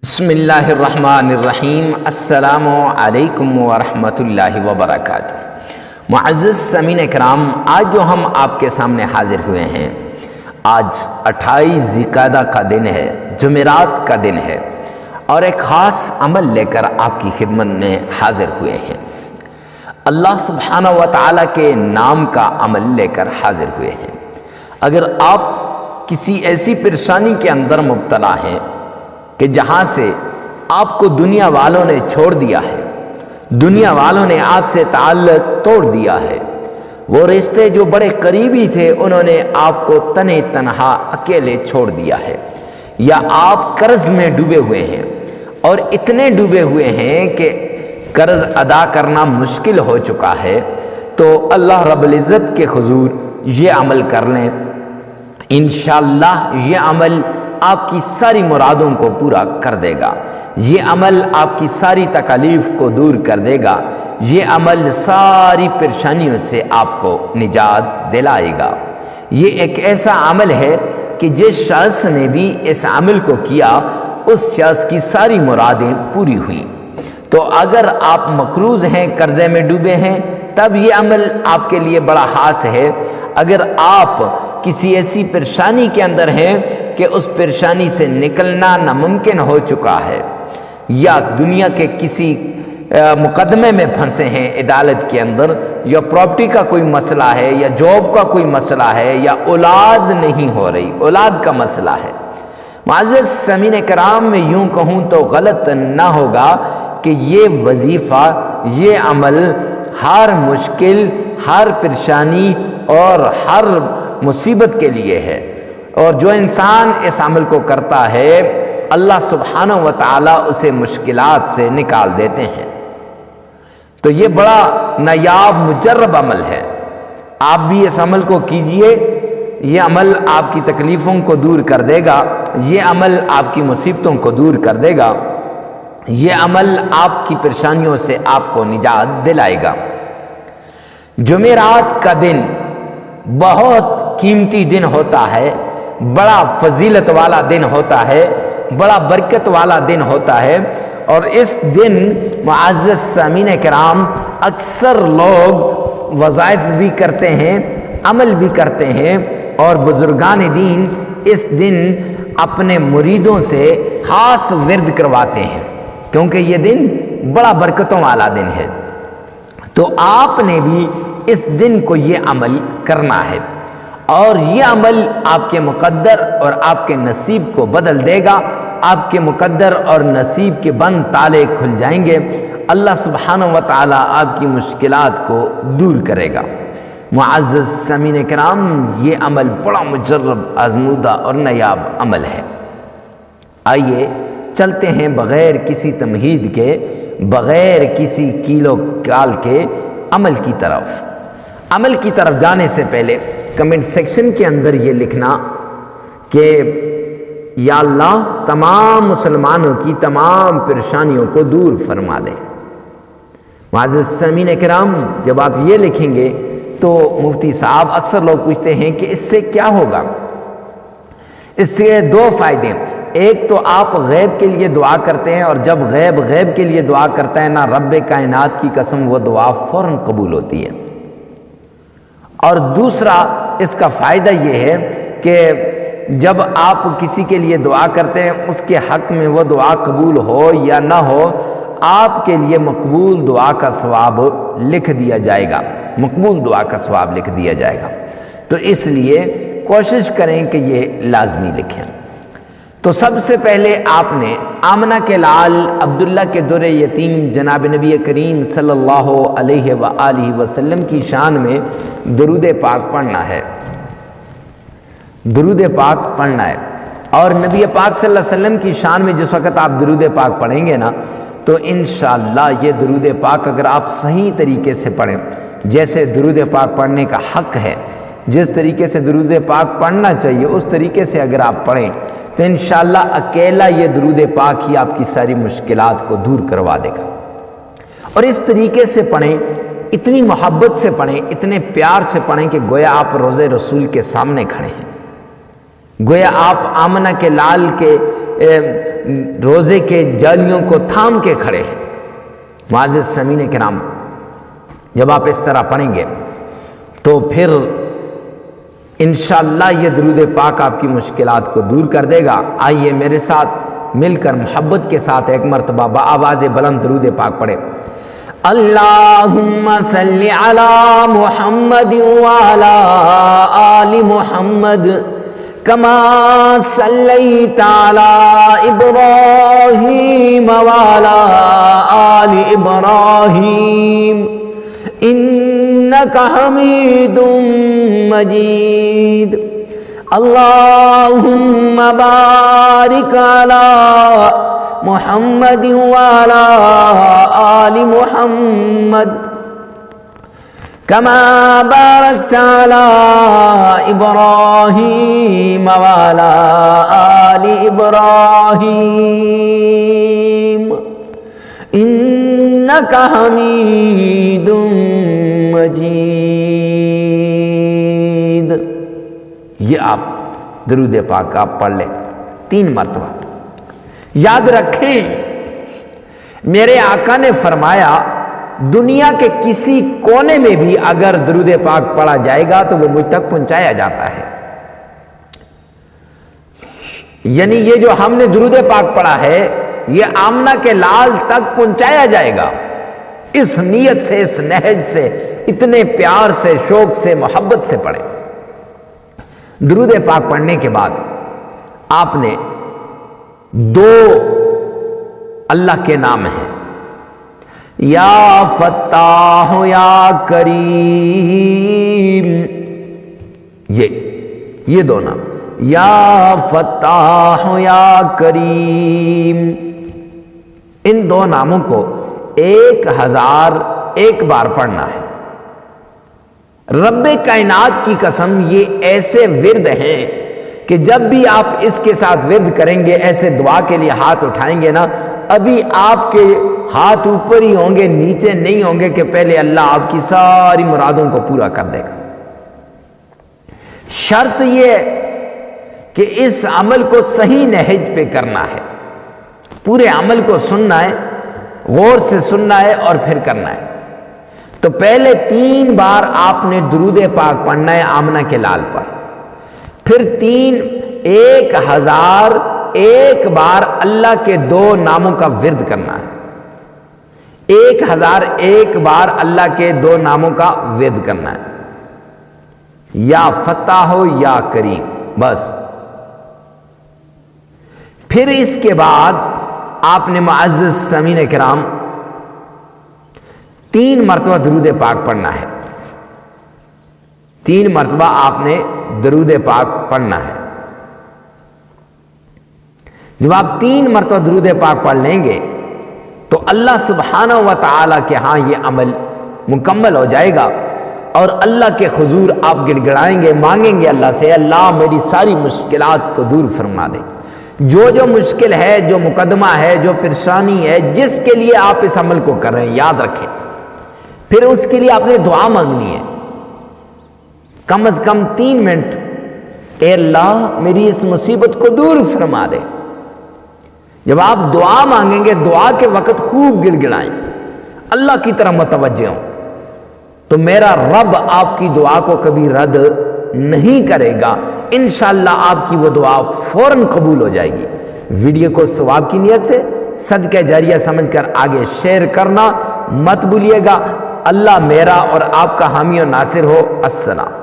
بسم اللہ الرحمن الرحیم۔ السلام علیکم ورحمۃ اللہ وبرکاتہ۔ معزز سامعین کرام، آج جو ہم آپ کے سامنے حاضر ہوئے ہیں، آج 28 ذی القعدہ کا دن ہے، جمعرات کا دن ہے، اور ایک خاص عمل لے کر آپ کی خدمت میں حاضر ہوئے ہیں۔ اللہ سبحانہ و تعالیٰ کے نام کا عمل لے کر حاضر ہوئے ہیں۔ اگر آپ کسی ایسی پریشانی کے اندر مبتلا ہیں کہ جہاں سے آپ کو دنیا والوں نے چھوڑ دیا ہے، دنیا والوں نے آپ سے تعلق توڑ دیا ہے، وہ رشتے جو بڑے قریبی تھے انہوں نے آپ کو تنے تنہا اکیلے چھوڑ دیا ہے، یا آپ قرض میں ڈوبے ہوئے ہیں اور اتنے ڈوبے ہوئے ہیں کہ قرض ادا کرنا مشکل ہو چکا ہے، تو اللہ رب العزت کے حضور یہ عمل کر لیں۔ انشاءاللہ یہ عمل آپ کی ساری مرادوں کو پورا کر دے گا، یہ عمل آپ کی ساری تکالیف کو دور کر دے گا، یہ عمل ساری پریشانیوں سے آپ کو نجات دلائے گا۔ یہ ایک ایسا عمل ہے کہ جس شخص نے بھی اس عمل کو کیا اس شخص کی ساری مرادیں پوری ہوئیں۔ تو اگر آپ مقروض ہیں، قرضے میں ڈوبے ہیں، تب یہ عمل آپ کے لیے بڑا خاص ہے۔ اگر آپ کسی ایسی پریشانی کے اندر ہیں کہ اس پریشانی سے نکلنا ناممکن ہو چکا ہے، یا دنیا کے کسی مقدمے میں پھنسے ہیں عدالت کے اندر، یا پراپرٹی کا کوئی مسئلہ ہے، یا جاب کا کوئی مسئلہ ہے، یا اولاد نہیں ہو رہی، اولاد کا مسئلہ ہے۔ معزز سامعین کرام، میں یوں کہوں تو غلط نہ ہوگا کہ یہ وظیفہ، یہ عمل ہر مشکل، ہر پریشانی اور ہر مصیبت کے لیے ہے، اور جو انسان اس عمل کو کرتا ہے اللہ سبحانہ و تعالیٰ اسے مشکلات سے نکال دیتے ہیں۔ تو یہ بڑا نایاب مجرب عمل ہے، آپ بھی اس عمل کو کیجئے۔ یہ عمل آپ کی تکلیفوں کو دور کر دے گا، یہ عمل آپ کی مصیبتوں کو دور کر دے گا، یہ عمل آپ کی پریشانیوں سے آپ کو نجات دلائے گا۔ جمعرات کا دن بہت قیمتی دن ہوتا ہے، بڑا فضیلت والا دن ہوتا ہے، بڑا برکت والا دن ہوتا ہے، اور اس دن معزز سامعین کرام اکثر لوگ وظائف بھی کرتے ہیں، عمل بھی کرتے ہیں، اور بزرگان دین اس دن اپنے مریدوں سے خاص ورد کرواتے ہیں، کیونکہ یہ دن بڑا برکتوں والا دن ہے۔ تو آپ نے بھی اس دن کو یہ عمل کرنا ہے، اور یہ عمل آپ کے مقدر اور آپ کے نصیب کو بدل دے گا۔ آپ کے مقدر اور نصیب کے بند تالے کھل جائیں گے، اللہ سبحانہ و تعالیٰ آپ کی مشکلات کو دور کرے گا۔ معزز سامعین کرام، یہ عمل بڑا مجرب، آزمودہ اور نایاب عمل ہے۔ آئیے چلتے ہیں بغیر کسی تمہید کے، بغیر کسی کیلو کال کے عمل کی طرف۔ عمل کی طرف جانے سے پہلے کمنٹ سیکشن کے اندر یہ لکھنا کہ یا اللہ تمام مسلمانوں کی تمام پریشانیوں کو دور فرما دے۔ معزز سامعین کرام، جب آپ یہ لکھیں گے تو مفتی صاحب، اکثر لوگ پوچھتے ہیں کہ اس سے کیا ہوگا؟ اس سے دو فائدے، ایک تو آپ غیب کے لیے دعا کرتے ہیں، اور جب غیب کے لیے دعا کرتا ہے نا، رب کائنات کی قسم وہ دعا فوراً قبول ہوتی ہے۔ اور دوسرا اس کا فائدہ یہ ہے کہ جب آپ کسی کے لیے دعا کرتے ہیں، اس کے حق میں وہ دعا قبول ہو یا نہ ہو، آپ کے لیے مقبول دعا کا ثواب لکھ دیا جائے گا، مقبول دعا کا ثواب لکھ دیا جائے گا۔ تو اس لیے کوشش کریں کہ یہ لازمی لکھیں۔ تو سب سے پہلے آپ نے آمنہ کے لال عبداللہ کے در یتیم جناب نبی کریم صلی اللہ علیہ وآلہ وسلم کی شان میں درود پاک پڑھنا ہے، درود پاک پڑھنا ہے۔ اور نبی پاک صلی اللہ علیہ وسلم کی شان میں جس وقت آپ درود پاک پڑھیں گے نا، تو انشاءاللہ یہ درود پاک اگر آپ صحیح طریقے سے پڑھیں، جیسے درود پاک پڑھنے کا حق ہے، جس طریقے سے درود پاک پڑھنا چاہیے اس طریقے سے اگر آپ پڑھیں، تو انشاءاللہ اکیلا یہ درود پاک ہی آپ کی ساری مشکلات کو دور کروا دے گا۔ اور اس طریقے سے پڑھیں، اتنی محبت سے پڑھیں، اتنے پیار سے پڑھیں کہ گویا آپ روضہ رسول کے سامنے کھڑے ہیں، گویا آپ آمنہ کے لال کے روزے کے جالیوں کو تھام کے کھڑے ہیں۔ معزز سامعین کرام، جب آپ اس طرح پڑھیں گے تو پھر انشاءاللہ یہ درود پاک آپ کی مشکلات کو دور کر دے گا۔ آئیے میرے ساتھ مل کر محبت کے ساتھ ایک مرتبہ بآواز بلند درود پاک پڑھے۔ اللہم صلی علی محمد وعلی آل محمد کما صلیت علی ابراہیم وعلی آل ابراہیم انک حمید مجید۔ اللہم بارک علی محمد وعلی آل محمد کما بارکت علی ابراہیم وعلی آل ابراہیم انک حمید مجید۔ یہ آپ درود پاک آپ پڑھ لیں 3 مرتبہ۔ یاد رکھیں میرے آقا نے فرمایا دنیا کے کسی کونے میں بھی اگر درود پاک پڑھا جائے گا تو وہ مجھ تک پہنچایا جاتا ہے۔ یعنی یہ جو ہم نے درود پاک پڑھا ہے یہ آمنہ کے لال تک پہنچایا جائے گا، اس نیت سے، اس نہج سے، اتنے پیار سے، شوق سے، محبت سے پڑھیں۔ درود پاک پڑھنے کے بعد آپ نے 2 اللہ کے نام ہیں، یا فتاح یا کریم، یہ 2 نام، یا فتاح یا کریم، ان 2 ناموں کو 1001 بار پڑھنا ہے۔ رب کائنات کی قسم یہ ایسے ورد ہیں کہ جب بھی آپ اس کے ساتھ ورد کریں گے، ایسے دعا کے لیے ہاتھ اٹھائیں گے نا، ابھی آپ کے ہاتھ اوپر ہی ہوں گے، نیچے نہیں ہوں گے کہ پہلے اللہ آپ کی ساری مرادوں کو پورا کر دے گا۔ شرط یہ کہ اس عمل کو صحیح نہج پہ کرنا ہے، پورے عمل کو سننا ہے، غور سے سننا ہے اور پھر کرنا ہے۔ تو پہلے 3 بار آپ نے درود پاک پڑھنا ہے آمنہ کے لال پر، پھر 1001 بار اللہ کے 2 ناموں کا ورد کرنا ہے، 1001 بار اللہ کے 2 ناموں کا ورد کرنا ہے، یا فتح ہو یا کریم، بس۔ پھر اس کے بعد آپ نے معزز سامعین کرام 3 مرتبہ درود پاک پڑھنا ہے، 3 مرتبہ آپ نے درود پاک پڑھنا ہے۔ جب آپ 3 مرتبہ درود پاک پڑھ لیں گے تو اللہ سبحانہ و تعالیٰ کے ہاں یہ عمل مکمل ہو جائے گا، اور اللہ کے حضور آپ گڑگڑائیں گے، مانگیں گے اللہ سے، اللہ میری ساری مشکلات کو دور فرما دے۔ جو مشکل ہے، جو مقدمہ ہے، جو پریشانی ہے، جس کے لیے آپ اس عمل کو کر رہے ہیں، یاد رکھیں، پھر اس کے لیے آپ نے دعا مانگنی ہے، کم از کم 3 منٹ، اے اللہ میری اس مصیبت کو دور فرما دے۔ جب آپ دعا مانگیں گے، دعا کے وقت خوب گڑگڑائیں، اللہ کی طرف متوجہ ہوں، تو میرا رب آپ کی دعا کو کبھی رد نہیں کرے گا، انشاءاللہ آپ کی وہ دعا فوراً قبول ہو جائے گی۔ ویڈیو کو ثواب کی نیت سے صدقہ جاریہ سمجھ کر آگے شیئر کرنا مت بھولیے گا۔ اللہ میرا اور آپ کا حامی و ناصر ہو۔ السلام۔